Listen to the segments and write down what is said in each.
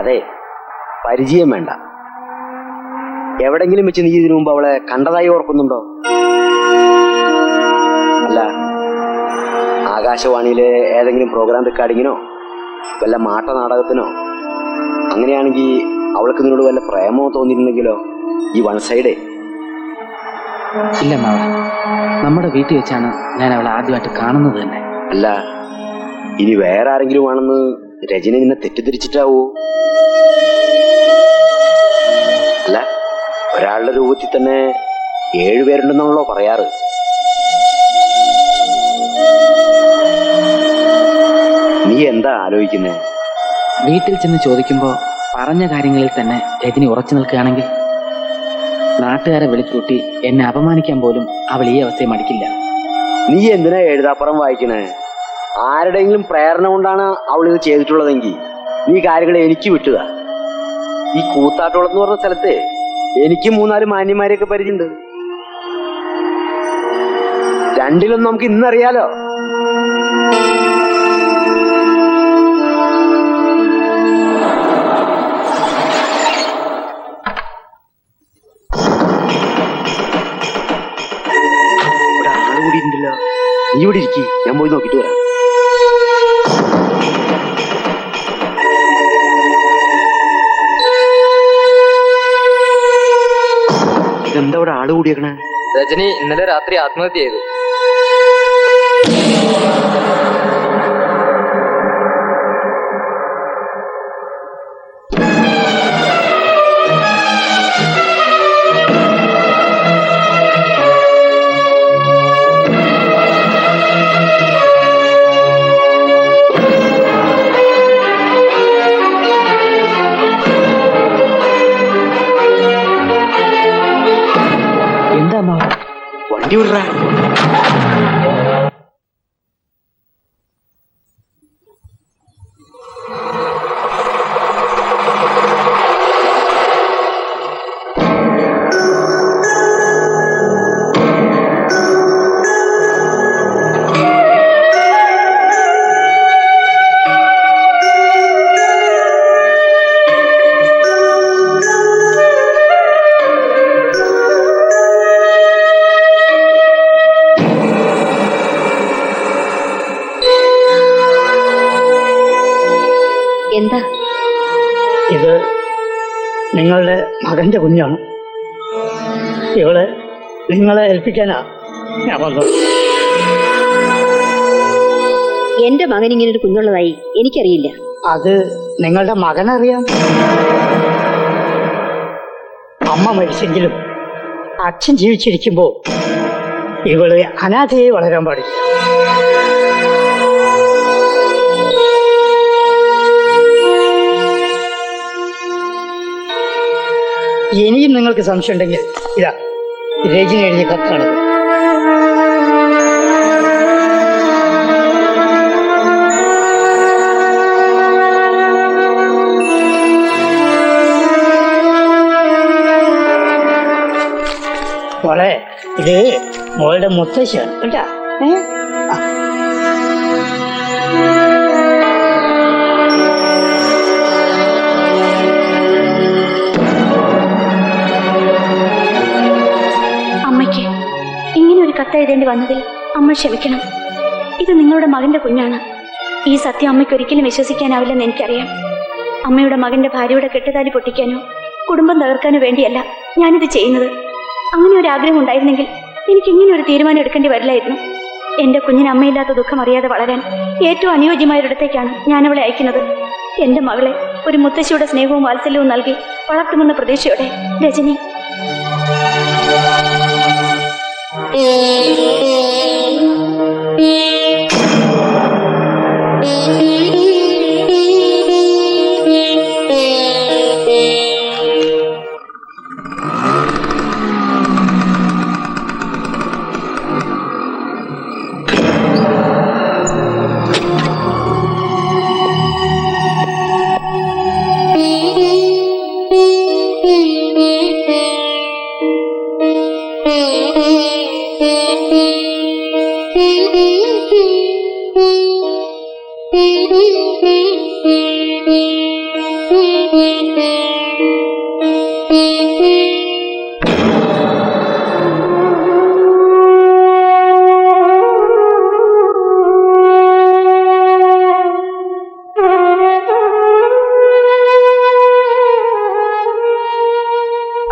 അതെ, പരിചയം വേണ്ട. എവിടെങ്കിലും വെച്ച് നീ ഇതിനു മുമ്പ് അവളെ കണ്ടതായി ഓർക്കുന്നുണ്ടോ? അല്ല, ആകാശവാണിയിലെ ഏതെങ്കിലും പ്രോഗ്രാം റെക്കോർഡിങ്ങിനോ വല്ല മാട്ട നാടകത്തിനോ? അങ്ങനെയാണെങ്കിൽ അവൾക്ക് നിന്നോട് വല്ല പ്രേമോ തോന്നിയിരുന്നെങ്കിലോ? ഈ വൺ സൈഡ്. ഇല്ല മാവ, നമ്മുടെ വീട്ടിൽ വെച്ചാണ് ഞാൻ അവളെ ആദ്യമായിട്ട് കാണുന്നത് തന്നെ. അല്ല, ഇനി വേറെ ആരെങ്കിലും ആണെന്ന് രജനി നിന്നെ തെറ്റിദ്ധരിച്ചിട്ടാവൂ? അല്ല, ഒരാളുടെ രൂപത്തിൽ തന്നെ 7 പേരുണ്ടെന്നാണല്ലോ പറയാറ്. നീ എന്താ ആലോചിക്കുന്നേ? വീട്ടിൽ ചെന്ന് ചോദിക്കുമ്പോൾ പറഞ്ഞ കാര്യങ്ങളിൽ തന്നെ രജനി ഉറച്ചു നിൽക്കുകയാണെങ്കിൽ നാട്ടുകാരെ വിളിച്ചുകൂട്ടി എന്നെ അപമാനിക്കാൻ പോലും അവൾ ഈ അവസ്ഥയെ മടിക്കില്ല. നീ എന്തിനാ എഴുതാപ്പുറം വായിക്കണേ? ആരുടെയെങ്കിലും പ്രേരണ കൊണ്ടാണ് അവൾ ഇത് ചെയ്തിട്ടുള്ളതെങ്കിൽ നീ കാര്യങ്ങൾ എനിക്ക് വിട്ടുക. ഈ കൂത്താട്ടോളം എന്ന് പറഞ്ഞ സ്ഥലത്തെ എനിക്ക് 3-4 മാന്യന്മാരെയൊക്കെ പരിചയമുണ്ട്. രണ്ടിലൊന്നും നമുക്ക് ഇന്നറിയാലോ. ഇവിടെ ആള് കൂടി ഉണ്ടല്ലോ. നീ ഇവിടെ ഇരിക്കി, ഞാൻ പോയി നോക്കിട്ട് വരാം. ഇതെന്താ ഇവിടെ ആള് കൂടിയേക്കണേ? രജനി ഇന്നലെ രാത്രി ആത്മഹത്യ ചെയ്തു. എന്താ മാവ? വണ്ടി വിടറ. എന്താ ഇത്? നിങ്ങളുടെ മകന്റെ കുഞ്ഞാണ്. ഇവളെ നിങ്ങളെ ഏൽപ്പിക്കാനാ ഞാൻ വന്നത്. എന്റെ മകൻ ഇങ്ങനെ ഒരു കുഞ്ഞുള്ളതായി എനിക്കറിയില്ല. അത് നിങ്ങളുടെ മകനറിയാം. അമ്മ മരിച്ചെങ്കിലും അച്ഛൻ ജീവിച്ചിരിക്കുമ്പോ ഇവള് അനാഥയെ വളരാൻ പാടില്ല. ഇനിയും നിങ്ങൾക്ക് സംശയം ഉണ്ടെങ്കിൽ ഇതാ രജനി എഴുതിയ കത്താണത്. മോളെ, ഇത് മോളുടെ മുത്തശ്ശിയാണ് കേട്ടാ. കത്തെഴുതേണ്ടി വന്നതിൽ അമ്മ ക്ഷമിക്കണം. ഇത് നിങ്ങളുടെ മകന്റെ കുഞ്ഞാണ്. ഈ സത്യം അമ്മയ്ക്ക് ഒരിക്കലും വിശ്വസിക്കാനാവില്ലെന്ന് എനിക്കറിയാം. അമ്മയുടെ മകന്റെ ഭാര്യയുടെ കെട്ടുതാലി പൊട്ടിക്കാനോ കുടുംബം തകർക്കാനോ വേണ്ടിയല്ല ഞാനിത് ചെയ്യുന്നത്. അങ്ങനെ ഒരു ആഗ്രഹം ഉണ്ടായിരുന്നെങ്കിൽ എനിക്ക് ഇങ്ങനെ ഒരു തീരുമാനം എടുക്കേണ്ടി വരില്ലായിരുന്നു. എന്റെ കുഞ്ഞിന് അമ്മയില്ലാത്ത ദുഃഖം അറിയാതെ വളരാൻ ഏറ്റവും അനുയോജ്യമായൊരിടത്തേക്കാണ് ഞാനവളെ അയക്കുന്നത്. എന്റെ മകളെ ഒരു മുത്തശ്ശിയുടെ സ്നേഹവും വാത്സല്യവും നൽകി വളർത്തുമെന്ന പ്രതീക്ഷയോടെ. രജനി.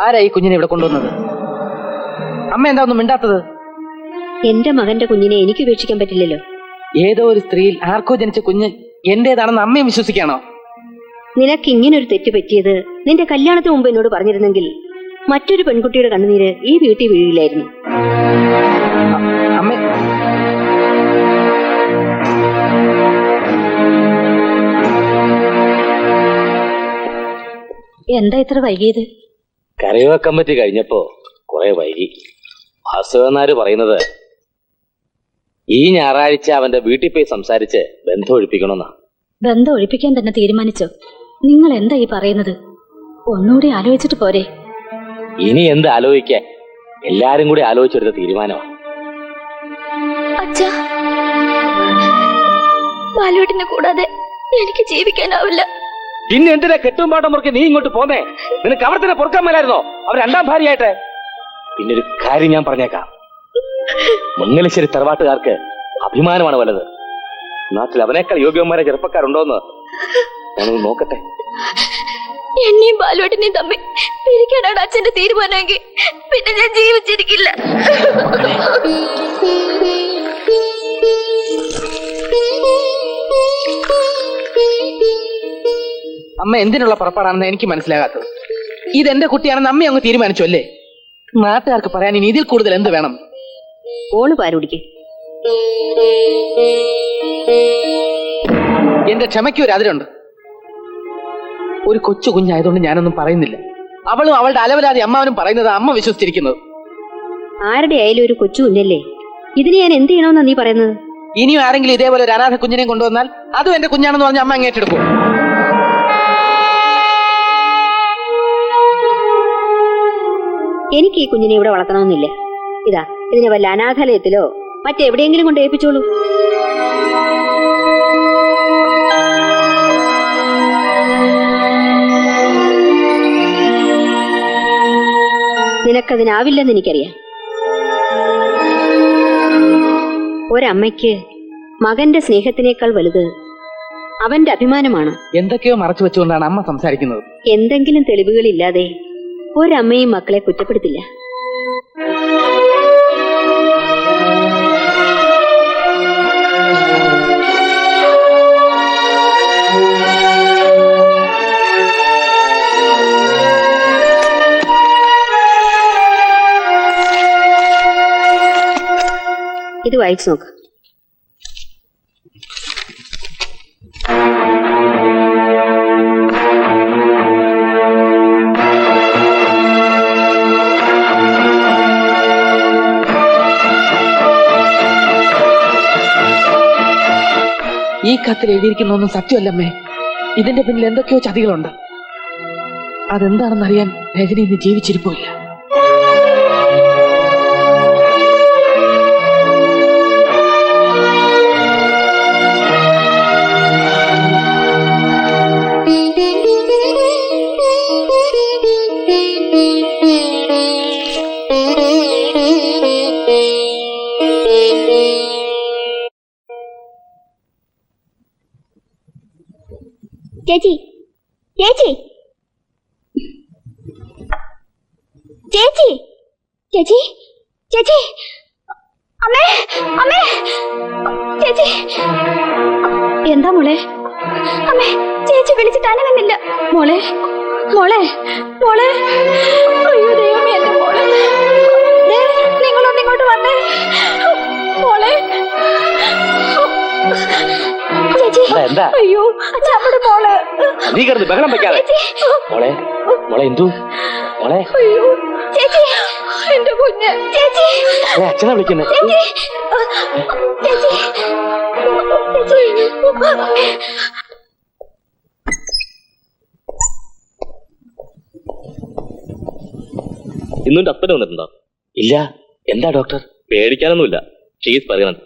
ആരാ ഈ കുഞ്ഞിനെ ഇവിടെ കൊണ്ടുവന്നത്? അമ്മ എന്താ ഒന്നും മിണ്ടാത്തത്? എന്റെ മകന്റെ കുഞ്ഞിനെ എനിക്ക് ഉപേക്ഷിക്കാൻ പറ്റില്ലല്ലോ. ഏതോ ഒരു സ്ത്രീയിൽ ആർക്കോ ജനിച്ച കുഞ്ഞ് എന്റേതാണെന്ന് അമ്മയെ വിശ്വസിക്കാണോ? നിനക്ക് ഇങ്ങനൊരു തെറ്റ് പറ്റിയത് നിന്റെ കല്യാണത്തിന് മുമ്പ് എന്നോട് പറഞ്ഞിരുന്നെങ്കിൽ മറ്റൊരു പെൺകുട്ടിയുടെ കണ്ണുനീര് ഈ വീട്ടിൽ വീഴില്ലായിരുന്നു. അമ്മ എന്താ ഇത്ര വൈകിയത്? കരയോക്കാൻ പറ്റി കഴിഞ്ഞപ്പോ കുറെ വൈകി. വാസുവനാര് പറയുന്നത് ഈ ഞായറാഴ്ച അവന്റെ വീട്ടിൽ പോയി സംസാരിച്ച് ബന്ധം ഒഴിപ്പിക്കണമെന്നാ. ബന്ധം ഒഴിപ്പിക്കാൻ തന്നെ തീരുമാനിച്ചോ? നിങ്ങൾ എന്താ ഈ പറയുന്നത്? ഒന്നുകൂടി ആലോചിച്ചിട്ട് പോരെ? ഇനി എന്ത് ആലോചിക്കാൻ, എല്ലാരും കൂടി ആലോചിച്ചെടുത്ത തീരുമാനമാണ്. അച്ഛാ, ബാലുവേട്ടനെ കൂടാതെ എനിക്ക് ജീവിക്കാനാവില്ല. പിന്നെ എന്തിനാ കെട്ടുംപാട്ടം മുറുക്കി നീ ഇങ്ങോട്ട് പോന്നേ? നിനക്ക് അവർ തന്നെ പൊറുക്കാൻ മേലായിരുന്നോ അവർ രണ്ടാം ഭാര്യയായിട്ട്? പിന്നെ ഒരു കാര്യം ഞാൻ പറഞ്ഞേക്കാം, മംഗലശ്ശേരി തറവാട്ടുകാർക്ക് അഭിമാനമാണ് വലുത്. നാട്ടിൽ അവനേക്കാൾ യോഗ്യന്മാരെ ചെറുപ്പക്കാരുണ്ടോന്ന് ഞാനൊന്ന് നോക്കട്ടെ. എന്നെയും ബാലുവേട്ടനെയും തമ്മിൽ പിരിക്കാനാണ് അച്ഛന്റെ തീരുമാനമെങ്കിൽ പിന്നെ ഞാൻ ജീവിച്ചിരിക്കില്ല. അമ്മ എന്തിനുള്ള പുറപ്പാടാണെന്ന് എനിക്ക് മനസ്സിലാകാത്തത്. ഇതെന്റെ കുട്ടിയാണെന്ന് അമ്മ അങ്ങ് തീരുമാനിച്ചു അല്ലേ? നാട്ടുകാർക്ക് പറയാൻ ഇനി ഇതിൽ കൂടുതൽ എന്ത് വേണം? ഓള് പാലുടിക്ക്. എന്റെ ക്ഷമയ്ക്ക് ഒരു അതിരുണ്ട്. ഒരു കൊച്ചു കുഞ്ഞായതുകൊണ്ട് ഞാനൊന്നും പറയുന്നില്ല. അവളും അവളുടെ അലവലാതി അമ്മാവനും പറയുന്നത് അമ്മ വിശ്വസിച്ചിരിക്കുന്നത്. ആരുടെ ആയാലും ഒരു കൊച്ചു കുഞ്ഞല്ലേ, ഇതിന് ഞാൻ എന്ത് ചെയ്യണമെന്നാ നീ പറയുന്നത്? ഇനിയും ആരെങ്കിലും ഇതേപോലെ ഒരു അനാഥ കുഞ്ഞിനെയും കൊണ്ടുവന്നാൽ അതും എന്റെ കുഞ്ഞാണെന്ന് പറഞ്ഞ് അമ്മ അങ്ങേറ്റെടുക്കും. എനിക്ക് ഈ കുഞ്ഞിനെ ഇവിടെ വളർത്തണമെന്നില്ല. ഇതാ, ഇതിനെ വല്ല അനാഥാലയത്തിലോ മറ്റെവിടെയെങ്കിലും കൊണ്ട് ഏൽപ്പിച്ചോളൂ. നിനക്കതിനാവില്ലെന്ന് എനിക്കറിയാം. ഒരമ്മയ്ക്ക് മകന്റെ സ്നേഹത്തിനേക്കാൾ വലുത് അവന്റെ അഭിമാനമാണ്. എന്തൊക്കെയോ മറച്ചു വെച്ചുകൊണ്ടാണ് അമ്മ സംസാരിക്കുന്നത്. എന്തെങ്കിലും തെളിവുകളില്ലാതെ ഒരമ്മയും മക്കളെ കുറ്റപ്പെടുത്തില്ല. ഇത് വായിച്ചു നോക്ക്. ഈ കത്തിൽ എഴുതിയിരിക്കുന്നൊന്നും സത്യമല്ലമ്മേ. ഇതിന്റെ പിന്നിൽ എന്തൊക്കെയോ ചതികളുണ്ട്. അതെന്താണെന്നറിയാൻ രജനി ഇന്ന് ജീവിച്ചിരിപ്പില്ല. ചേച്ചി, ചേച്ചി, ചേച്ചി, ചേച്ചി, ചേച്ചി, അമ്മേ, അമ്മേ, ചേച്ചി, എന്താ മോളെ? അമ്മേ, ചേച്ചി വിളിച്ചിട്ട് അനങ്ങുന്നില്ല. മോളെ, മോളെ, മോളെ, അയ്യോ ദൈവമേ, എന്റെ മോളെ, നിങ്ങളൊന്ന് ഇങ്ങോട്ട് വന്നേ മോളെ. ചേച്ചി, അയ്യോ അച്ഛാമ്മയുടെ മോള്. നീ കിടന്ന് ബഹളം വെക്കാതെ. മോളെ, മോളെ എന്തു മോളെ? അയ്യോ ചേച്ചി, എന്റെ കുഞ്ഞ്. ചേച്ചി, അച്ഛനെ വിളിക്കുന്നേ. ചേച്ചി, ചേച്ചി, ചേച്ചി. ഇന്നും അപ്പനെ വന്നിട്ടുണ്ടോ? ഇല്ല. എന്താ ഡോക്ടർ? പേടിക്കാനൊന്നുമില്ല. ഷീസ് പറയണം.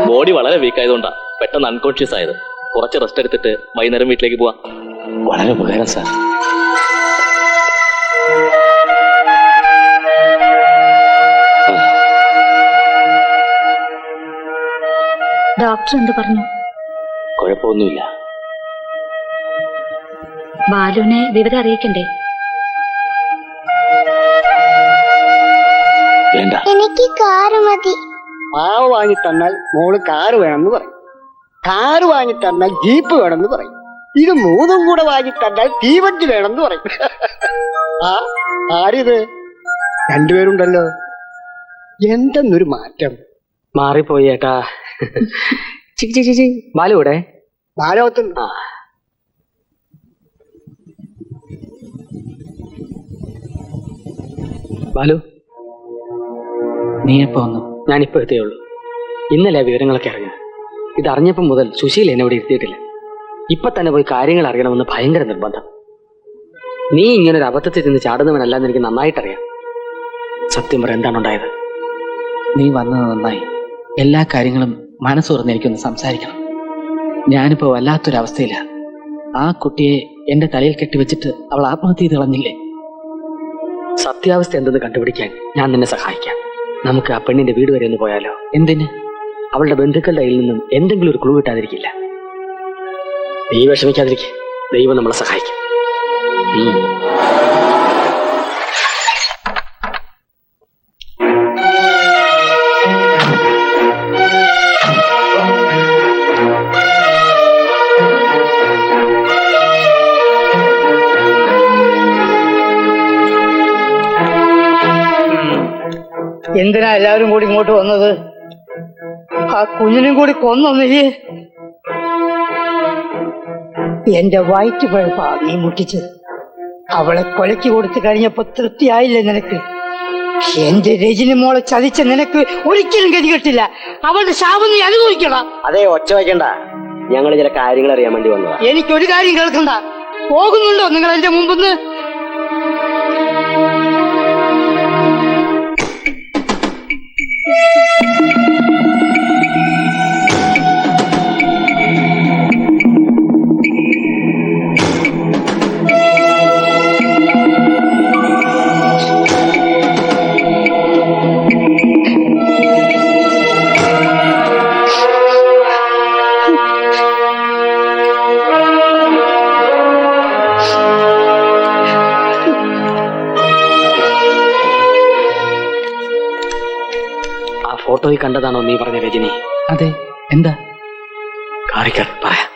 ബോഡി വളരെ വീക്ക് ആയതുകൊണ്ടാ പെട്ടെന്ന് അൺകോൺഷ്യസ് ആയത്. കുറച്ച് റെസ്റ്റ് എടുത്തിട്ട് വൈകുന്നേരം വീട്ടിലേക്ക് പോവാം. വളരെ ഉപകാരം സാർ. ഡോക്ടർ എന്ത് പറഞ്ഞു? കുഴപ്പമൊന്നുമില്ല. ബാലുവിനെ വിവരം അറിയിക്കണ്ടേ? വേണ്ട. എനിക്ക് കാറ് മതി. മാവ് വാങ്ങി തന്നാൽ മോള് കാറ് വേണമെന്ന് പറയും, കാറ് വാങ്ങി തന്നാൽ ജീപ്പ് വേണമെന്ന് പറയും, ഇത് മൂന്നും കൂടെ വാങ്ങി തന്നാൽ തീവണ്ടി വേണമെന്ന് പറയും. ആ ആരിത്? രണ്ടുപേരുണ്ടല്ലോ, എന്തെന്നൊരു മാറ്റം. മാറിപ്പോയി ഏട്ടാ. ബാലുവിടെ ബാലോത്തുണ്ട്. ബാലു, നീ എപ്പോ വന്നു? ഞാനിപ്പോ എത്തിയേ ഉള്ളൂ. ഇന്നലെ വിവരങ്ങളൊക്കെ അറിഞ്ഞത്. ഇതറിഞ്ഞപ്പം മുതൽ സുശീല എന്നെ ഇവിടെ ഇരുത്തിയിട്ടില്ല. ഇപ്പൊ തന്നെ പോയി കാര്യങ്ങൾ അറിയണമെന്ന് ഭയങ്കര നിർബന്ധം. നീ ഇങ്ങനൊരു അബദ്ധത്തിൽ നിന്ന് ചാടുന്നവനല്ലെന്ന് എനിക്ക് നന്നായിട്ടറിയാം. സത്യം പറ, എന്താണ് ഉണ്ടായത്? നീ വന്നത് നന്നായി. എല്ലാ കാര്യങ്ങളും മനസ്സ് തുറന്ന് എനിക്കൊന്ന് സംസാരിക്കണം. ഞാനിപ്പോ വല്ലാത്തൊരവസ്ഥയില്ല. ആ കുട്ടിയെ എന്റെ തലയിൽ കെട്ടിവെച്ചിട്ട് അവൾ ആത്മഹത്യ ചെയ്ത് കളഞ്ഞില്ലേ? സത്യാവസ്ഥ എന്തെന്ന് കണ്ടുപിടിക്കാൻ ഞാൻ നിന്നെ സഹായിക്കാം. നമുക്ക് ആ പെണ്ണിന്റെ വീട് വരെ ഒന്ന് പോയാലോ? എന്തിന്? അവളുടെ ബന്ധുക്കളുടെ കയ്യിൽ നിന്നും എന്തെങ്കിലും ഒരു ക്ലൂ കിട്ടാതിരിക്കില്ല. നീ വിഷമിക്കാതിരിക്കെ, ദൈവം നമ്മളെ സഹായിക്കും. എന്തിനാ എല്ലാവരും കൂടി ഇങ്ങോട്ട് വന്നത്? ആ കുഞ്ഞിനും കൂടി കൊന്നൊന്നില്ലേ? എന്റെ വയറ്റ് പഴപ്പാ നീ മുട്ടിച്ചത്. അവളെ കൊലയ്ക്ക് കൊടുത്തു കഴിഞ്ഞപ്പോ തൃപ്തിയായില്ലേ നിനക്ക്? എന്റെ രജനി മോളെ ചതിച്ച നിനക്ക് ഒരിക്കലും ഗതി കിട്ടില്ല. അവളുടെ ശാപം നീ അനുഭവിക്കണം. അതെ, ഒച്ച വയ്ക്കണ്ട. ഞങ്ങൾ ചില കാര്യങ്ങൾ അറിയാൻ വേണ്ടി വന്നതാ. എനിക്കൊരു കാര്യം കേൾക്കണ്ട. പോകുന്നുണ്ടോ നിങ്ങൾ എന്റെ മുമ്പിന്ന്? ഫോട്ടോയിൽ കണ്ടതാണോ നീ പറഞ്ഞ രജനി? അതെ. എന്താ? കാറിക്കർ പറയാം.